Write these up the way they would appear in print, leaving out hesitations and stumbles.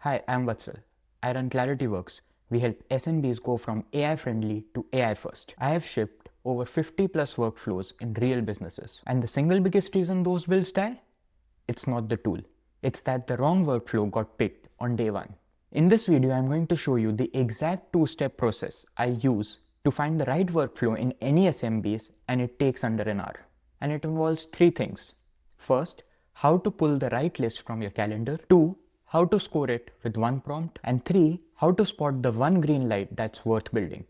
Hi, I'm Vatsal. I run ClarityWorks. We help SMBs go from AI friendly to AI first. I have shipped over 50 plus workflows in real businesses. And the single biggest reason those bills die? It's not the tool. It's that the wrong workflow got picked on day one. In this video, I'm going to show you the exact two-step process I use to find the right workflow in any SMBs, and it takes under an hour. And it involves three things. First, how to pull the right list from your calendar. 2, how to score it with one prompt. And 3, how to spot the one green light that's worth building.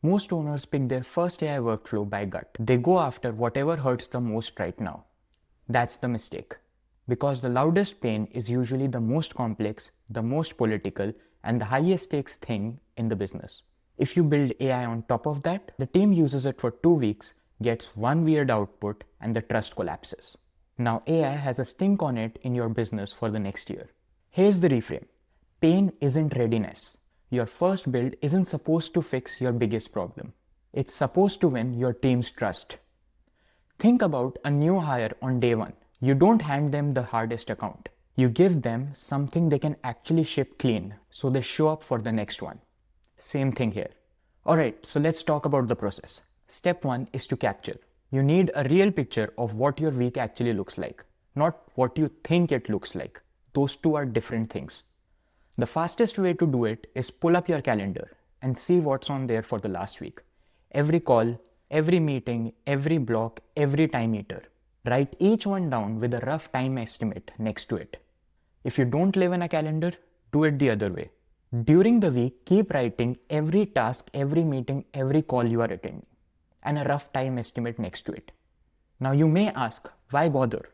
Most owners pick their first AI workflow by gut. They go after whatever hurts the most right now. That's the mistake. Because the loudest pain is usually the most complex, the most political, and the highest stakes thing in the business. If you build AI on top of that, the team uses it for 2 weeks, gets one weird output, and the trust collapses. Now AI has a stink on it in your business for the next year. Here's the reframe. Pain isn't readiness. Your first build isn't supposed to fix your biggest problem. It's supposed to win your team's trust. Think about a new hire on day one. You don't hand them the hardest account. You give them something they can actually ship clean, so they show up for the next one. Same thing here. Alright, so let's talk about the process. Step 1 is to capture. You need a real picture of what your week actually looks like, not what you think it looks like. Those two are different things. The fastest way to do it is pull up your calendar and see what's on there for the last week. Every call, every meeting, every block, every time eater. Write each one down with a rough time estimate next to it. If you don't live in a calendar, do it the other way. During the week, keep writing every task, every meeting, every call you are attending, and a rough time estimate next to it. Now you may ask, why bother?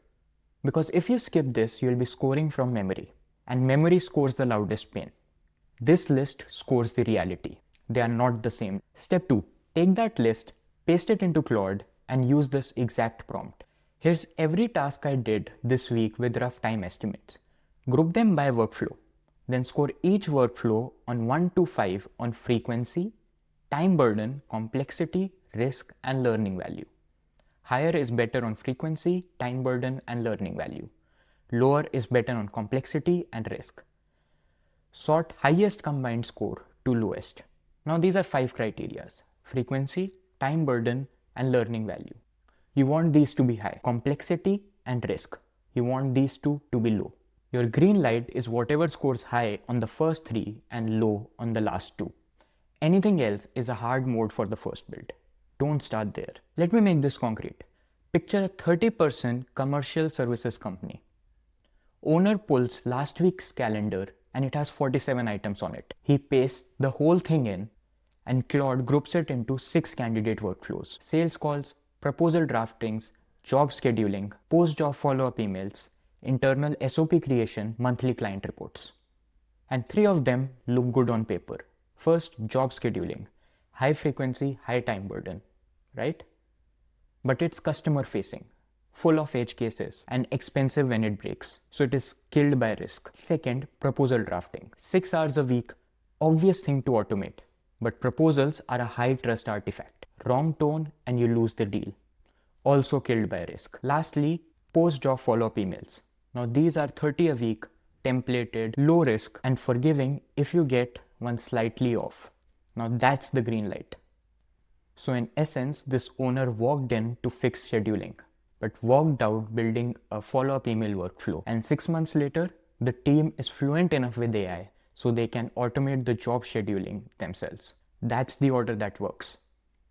Because if you skip this, you'll be scoring from memory, and memory scores the loudest pain. This list scores the reality. They are not the same. Step 2, take that list, paste it into Claude, and use this exact prompt. Here's every task I did this week with rough time estimates. Group them by workflow. Then score each workflow on 1 to 5 on frequency, time burden, complexity, risk, and learning value. Higher is better on frequency, time burden, and learning value. Lower is better on complexity and risk. Sort highest combined score to lowest. Now these are 5 criteria: frequency, time burden, and learning value. You want these to be high. Complexity and risk. You want these two to be low. Your green light is whatever scores high on the first 3 and low on the last 2. Anything else is a hard mode for the first build. Don't start there. Let me make this concrete. Picture a 30% commercial services company. Owner pulls last week's calendar and it has 47 items on it. He pastes the whole thing in and Claude groups it into 6 candidate workflows: sales calls, proposal draftings, job scheduling, post-job follow-up emails, internal SOP creation, monthly client reports. And 3 of them look good on paper. First, job scheduling. High frequency, high time burden, right? But it's customer facing, full of edge cases, and expensive when it breaks. So it is killed by risk. Second, proposal drafting. 6 hours a week, obvious thing to automate. But proposals are a high trust artifact. Wrong tone and you lose the deal. Also killed by risk. Lastly, post-job follow-up emails. Now these are 30 a week, templated, low risk, and forgiving if you get one slightly off. Now that's the green light. So in essence, this owner walked in to fix scheduling, but walked out building a follow-up email workflow. And 6 months later, the team is fluent enough with AI so they can automate the job scheduling themselves. That's the order that works.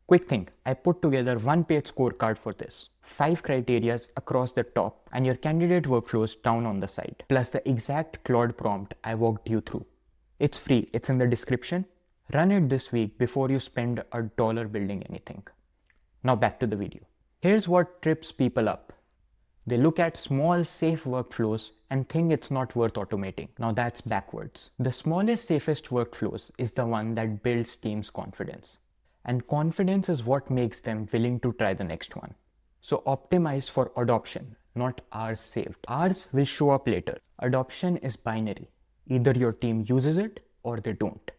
Quick thing, I put together 1-page scorecard for this. 5 criteria across the top and your candidate workflows down on the side, plus the exact Claude prompt I walked you through. It's free, it's in the description. Run it this week before you spend $1 building anything. Now back to the video. Here's what trips people up. They look at small, safe workflows and think it's not worth automating. Now that's backwards. The smallest, safest workflows is the one that builds teams' confidence. And confidence is what makes them willing to try the next one. So optimize for adoption, not hours saved. Hours will show up later. Adoption is binary. Either your team uses it or they don't.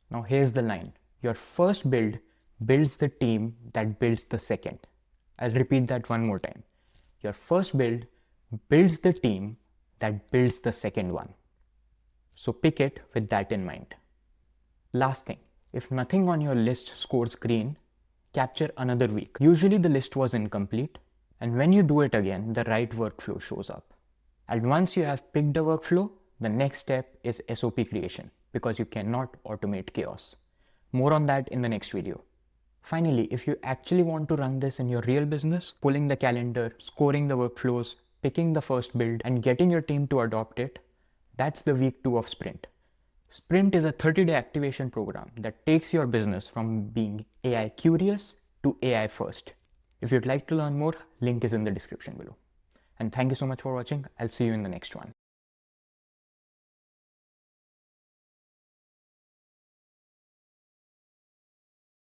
Now here's the line. Your first build builds the team that builds the second. I'll repeat that one more time. Your first build builds the team that builds the second one. So pick it with that in mind. Last thing, if nothing on your list scores green, capture another week. Usually the list was incomplete, and when you do it again, the right workflow shows up. And once you have picked a workflow, the next step is SOP creation, because you cannot automate chaos. More on that in the next video. Finally, if you actually want to run this in your real business, pulling the calendar, scoring the workflows, picking the first build, and getting your team to adopt it, that's the week 2 of Sprint. Sprint is a 30-day activation program that takes your business from being AI curious to AI first. If you'd like to learn more, link is in the description below. And thank you so much for watching. I'll see you in the next one.